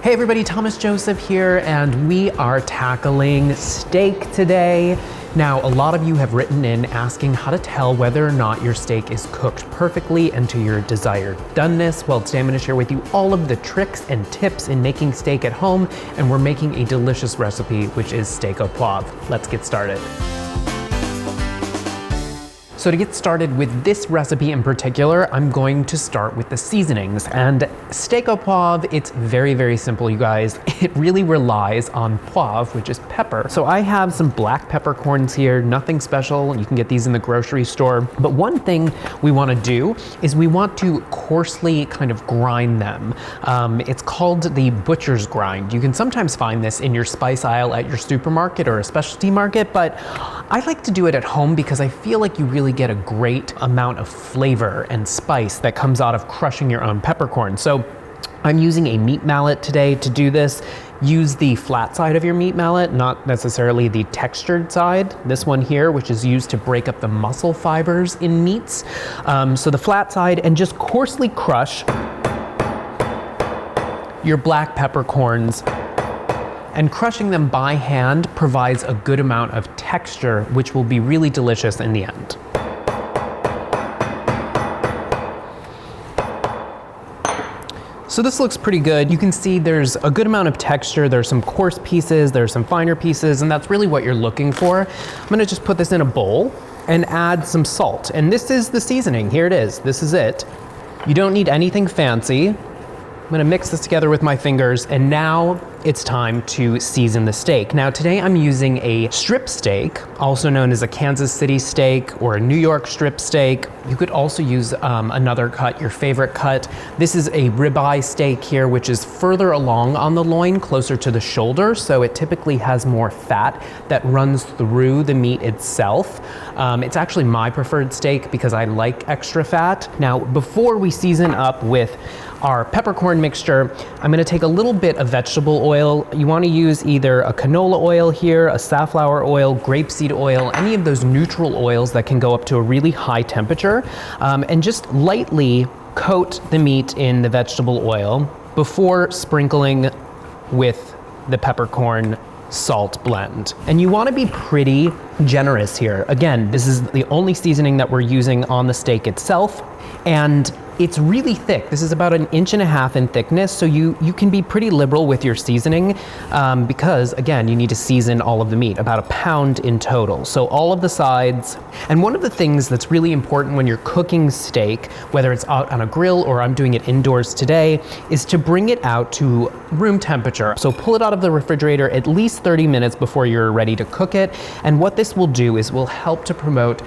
Hey everybody, Thomas Joseph here, and we are tackling steak today. Now, a lot of you have written in asking how to tell whether or not your steak is cooked perfectly and to your desired doneness. Well, today I'm going to share with you all of the tricks and tips in making steak at home, and we're making a delicious recipe, which is steak au poivre. Let's get started. So to get started with this recipe in particular, I'm going to start with the seasonings. And steak au poivre, it's very, very simple, you guys. It really relies on poivre, which is pepper. So I have some black peppercorns here, nothing special. You can get these in the grocery store. But one thing we want to do is we want to coarsely kind of grind them. It's called the butcher's grind. You can sometimes find this in your spice aisle at your supermarket or a specialty market, but I like to do it at home because I feel like you really get a great amount of flavor and spice that comes out of crushing your own peppercorn. So I'm using a meat mallet today to do this. Use the flat side of your meat mallet, not necessarily the textured side. This one here, which is used to break up the muscle fibers in meats. So the flat side, and just coarsely crush your black peppercorns. And crushing them by hand provides a good amount of texture, which will be really delicious in the end. So this looks pretty good. You can see there's a good amount of texture. There's some coarse pieces, there's some finer pieces, and that's really what you're looking for. I'm gonna just put this in a bowl and add some salt. And this is the seasoning. Here it is. This is it. You don't need anything fancy. I'm gonna mix this together with my fingers, and now it's time to season the steak. Now today I'm using a strip steak, also known as a Kansas City steak or a New York strip steak. You could also use another cut, your favorite cut. This is a ribeye steak here, which is further along on the loin, closer to the shoulder, so it typically has more fat that runs through the meat itself. It's actually my preferred steak because I like extra fat. Now, before we season up with our peppercorn mixture, I'm gonna take a little bit of vegetable oil. You wanna use either a canola oil here, a safflower oil, grapeseed oil, any of those neutral oils that can go up to a really high temperature, and just lightly coat the meat in the vegetable oil before sprinkling with the peppercorn salt blend. And you wanna be pretty generous here. Again, this is the only seasoning that we're using on the steak itself, and it's really thick. This is about 1.5 inches in thickness, so you can be pretty liberal with your seasoning because, again, you need to season all of the meat, about 1 pound in total. So all of the sides. And one of the things that's really important when you're cooking steak, whether it's out on a grill or I'm doing it indoors today, is to bring it out to room temperature. So pull it out of the refrigerator at least 30 minutes before you're ready to cook it. And what this will do is will help to promote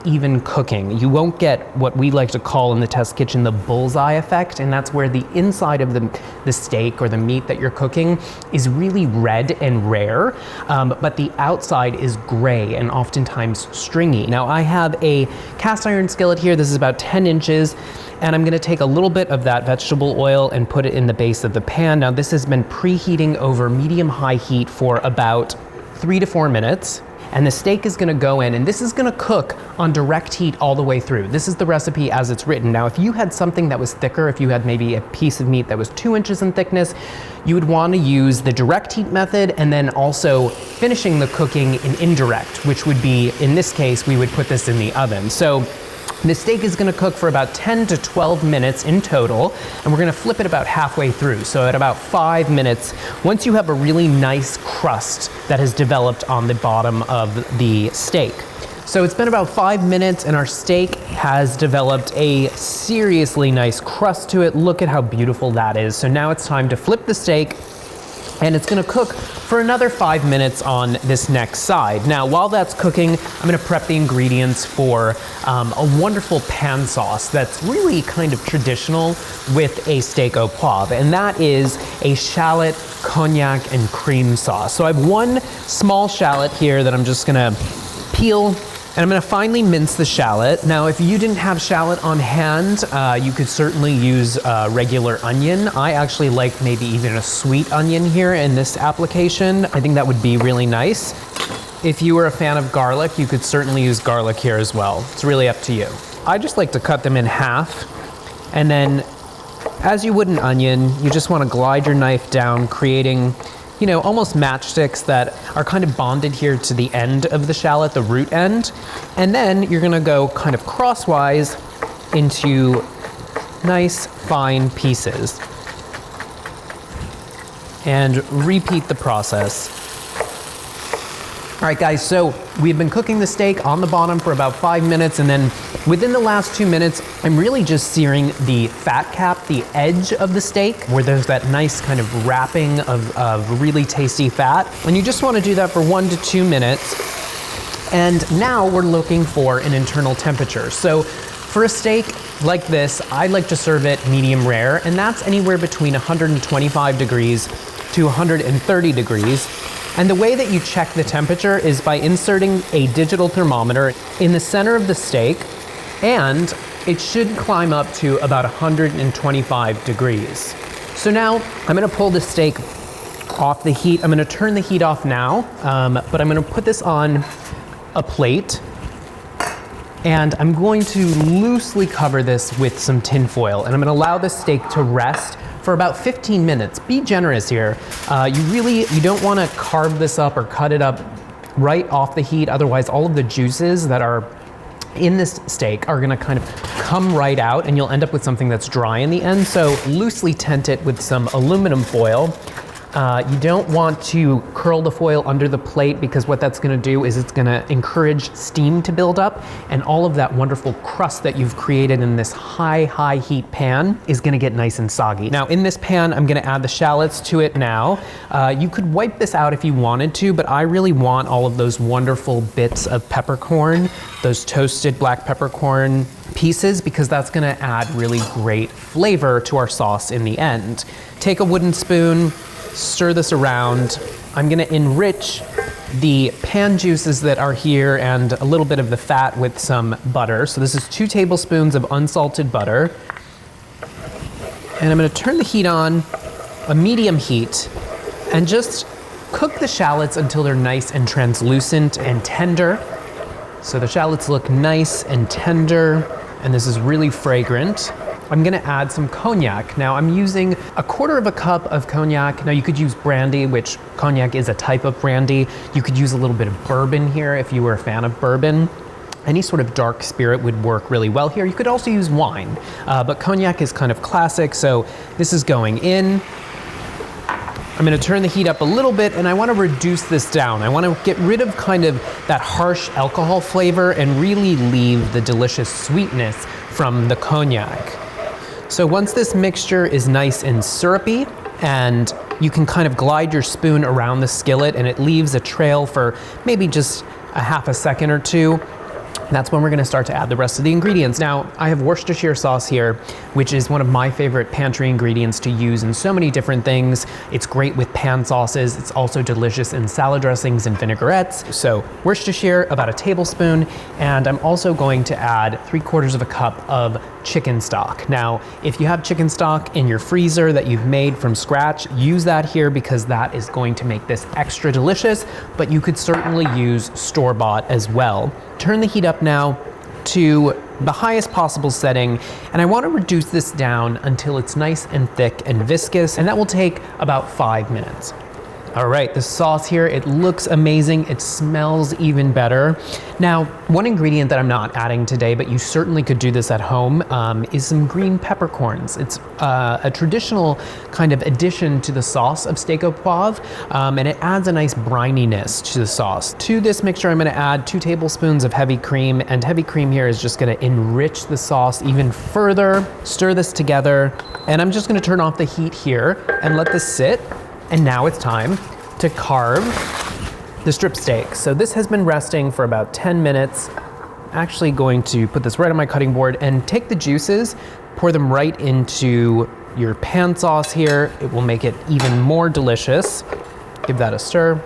even cooking. You won't get what we like to call in the test kitchen the bullseye effect, and that's where the inside of the steak or the meat that you're cooking is really red and rare, but the outside is gray and oftentimes stringy. Now I have a cast iron skillet here. This is about 10 inches. And I'm gonna take a little bit of that vegetable oil and put it in the base of the pan. Now this has been preheating over medium-high heat for about 3 to 4 minutes. And the steak is gonna go in, and this is gonna cook on direct heat all the way through. This is the recipe as it's written. Now, if you had something that was thicker, if you had maybe a piece of meat that was 2 inches in thickness, you would wanna use the direct heat method and then also finishing the cooking in indirect, which would be, in this case, we would put this in the oven. So the steak is gonna cook for about 10 to 12 minutes in total, and we're gonna flip it about halfway through. So at about 5 minutes, once you have a really nice crust that has developed on the bottom of the steak. So it's been about 5 minutes and our steak has developed a seriously nice crust to it. Look at how beautiful that is. So now it's time to flip the steak, and it's gonna cook for another 5 minutes on this next side. Now, while that's cooking, I'm gonna prep the ingredients for a wonderful pan sauce that's really kind of traditional with a steak au poivre, and that is a shallot, cognac, and cream sauce. So I have one small shallot here that I'm just gonna peel, and I'm gonna finely mince the shallot. Now, if you didn't have shallot on hand, you could certainly use regular onion. I actually like maybe even a sweet onion here in this application. I think that would be really nice. If you were a fan of garlic, you could certainly use garlic here as well. It's really up to you. I just like to cut them in half and then as you would an onion, you just want to glide your knife down, creating, you know, almost matchsticks that are kind of bonded here to the end of the shallot, the root end. And then you're gonna go kind of crosswise into nice fine pieces. And repeat the process. All right, guys, so we've been cooking the steak on the bottom for about 5 minutes, and then within the last 2 minutes, I'm really just searing the fat cap, the edge of the steak, where there's that nice kind of wrapping of really tasty fat. And you just want to do that for 1 to 2 minutes. And now we're looking for an internal temperature. So for a steak like this, I like to serve it medium rare, and that's anywhere between 125 degrees to 130 degrees. And the way that you check the temperature is by inserting a digital thermometer in the center of the steak, and it should climb up to about 125 degrees. So now I'm gonna pull the steak off the heat. I'm gonna turn the heat off now, but I'm gonna put this on a plate, and I'm going to loosely cover this with some tin foil, and I'm gonna allow the steak to rest for about 15 minutes. Be generous here. You don't wanna carve this up or cut it up right off the heat, otherwise all of the juices that are in this steak are gonna kind of come right out, and you'll end up with something that's dry in the end. So loosely tent it with some aluminum foil. You don't want to curl the foil under the plate, because what that's gonna do is it's gonna encourage steam to build up, and all of that wonderful crust that you've created in this high heat pan is gonna get nice and soggy. Now in this pan, I'm gonna add the shallots to it now. You could wipe this out if you wanted to, but I really want all of those wonderful bits of peppercorn, those toasted black peppercorn pieces, because that's gonna add really great flavor to our sauce in the end. Take a wooden spoon, stir this around. I'm gonna enrich the pan juices that are here and a little bit of the fat with some butter. So this is 2 tablespoons of unsalted butter. And I'm gonna turn the heat on, a medium heat, and just cook the shallots until they're nice and translucent and tender. So the shallots look nice and tender, and this is really fragrant. I'm gonna add some cognac. Now I'm using 1/4 cup of cognac. Now you could use brandy, which cognac is a type of brandy. You could use a little bit of bourbon here if you were a fan of bourbon. Any sort of dark spirit would work really well here. You could also use wine, but cognac is kind of classic, so this is going in. I'm gonna turn the heat up a little bit, and I wanna reduce this down. I wanna get rid of kind of that harsh alcohol flavor and really leave the delicious sweetness from the cognac. So once this mixture is nice and syrupy, and you can kind of glide your spoon around the skillet and it leaves a trail for maybe just a half a second or two, that's when we're gonna start to add the rest of the ingredients. Now, I have Worcestershire sauce here, which is one of my favorite pantry ingredients to use in so many different things. It's great with pan sauces. It's also delicious in salad dressings and vinaigrettes. So Worcestershire, about a tablespoon, and I'm also going to add 3/4 cup of chicken stock. Now, if you have chicken stock in your freezer that you've made from scratch, use that here, because that is going to make this extra delicious, but you could certainly use store-bought as well. Turn the heat up now to the highest possible setting, and I want to reduce this down until it's nice and thick and viscous, and that will take about 5 minutes. All right, the sauce here, it looks amazing. It smells even better. Now, one ingredient that I'm not adding today, but you certainly could do this at home, is some green peppercorns. It's a traditional kind of addition to the sauce of steak au poivre, and it adds a nice brininess to the sauce. To this mixture, I'm gonna add 2 tablespoons of heavy cream, and heavy cream here is just gonna enrich the sauce even further. Stir this together, and I'm just gonna turn off the heat here and let this sit. And now it's time to carve the strip steak. So this has been resting for about 10 minutes. Actually going to put this right on my cutting board and take the juices, pour them right into your pan sauce here. It will make it even more delicious. Give that a stir.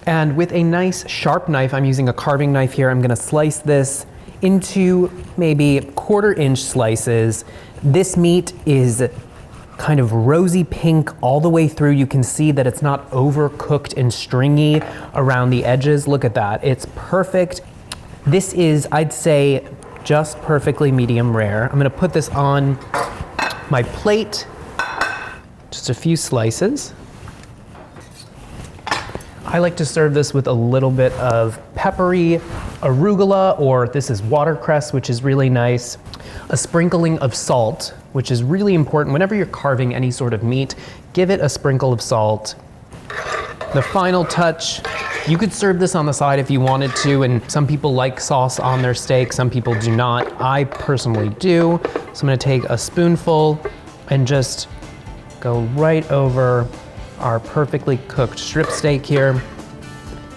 And with a nice sharp knife, I'm using a carving knife here, I'm gonna slice this into maybe 1/4 inch slices. This meat is kind of rosy pink all the way through. You can see that it's not overcooked and stringy around the edges. Look at that, it's perfect. This is, I'd say, just perfectly medium rare. I'm gonna put this on my plate, just a few slices. I like to serve this with a little bit of peppery arugula, or this is watercress, which is really nice. A sprinkling of salt, which is really important. Whenever you're carving any sort of meat, give it a sprinkle of salt. The final touch, you could serve this on the side if you wanted to, and some people like sauce on their steak, some people do not. I personally do. So I'm gonna take a spoonful and just go right over our perfectly cooked strip steak here.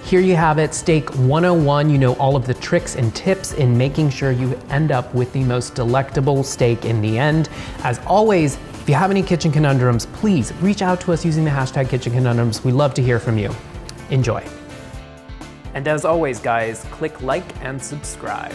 Here you have it, Steak 101. You know all of the tricks and tips in making sure you end up with the most delectable steak in the end. As always, if you have any kitchen conundrums, please reach out to us using the hashtag Kitchen Conundrums. We love to hear from you. Enjoy. And as always, guys, click like and subscribe.